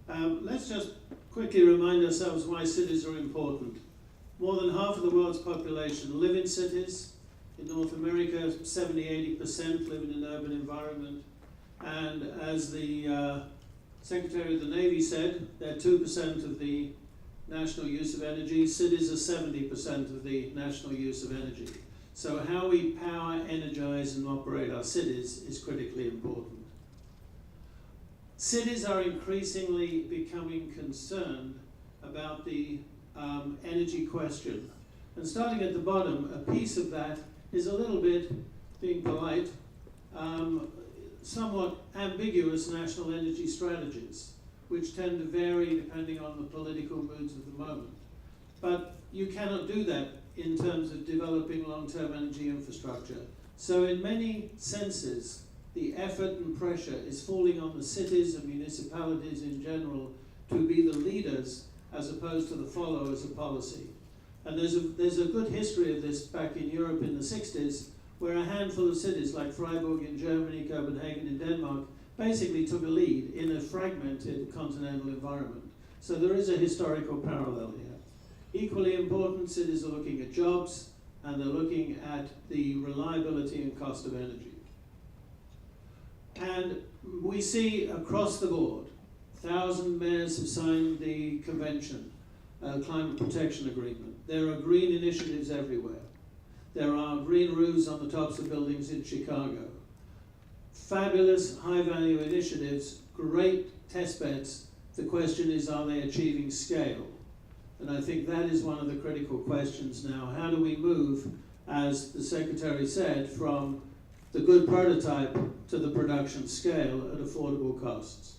Let's just quickly remind ourselves why cities are important. More than half of the world's population live in cities. In North America, 70–80% live in an urban environment. And as the Secretary of the Navy said, they're 2% of the national use of energy. Cities are 70% of the national use of energy. So how we power, energize, and operate our cities is critically important. Cities are increasingly becoming concerned about the energy question. And starting at the bottom, a piece of that is a little bit, being polite, somewhat ambiguous national energy strategies, which tend to vary depending on the political moods of the moment. But you cannot do that in terms of developing long-term energy infrastructure. So in many senses, the effort and pressure is falling on the cities and municipalities in general to be the leaders as opposed to the followers of policy. And there's a good history of this back in Europe in the 60s, where a handful of cities like Freiburg in Germany, Copenhagen in Denmark, basically took a lead in a fragmented continental environment. So there is a historical parallel here. Equally important, cities are looking at jobs, and they're looking at the reliability and cost of energy. And we see across the board, 1,000 mayors have signed the convention, climate protection agreement. There are green initiatives everywhere. There are green roofs on the tops of buildings in Chicago. Fabulous high-value initiatives, great test beds. The question is, are they achieving scale? And I think that is one of the critical questions now. How do we move, as the Secretary said, from the good prototype to the production scale at affordable costs?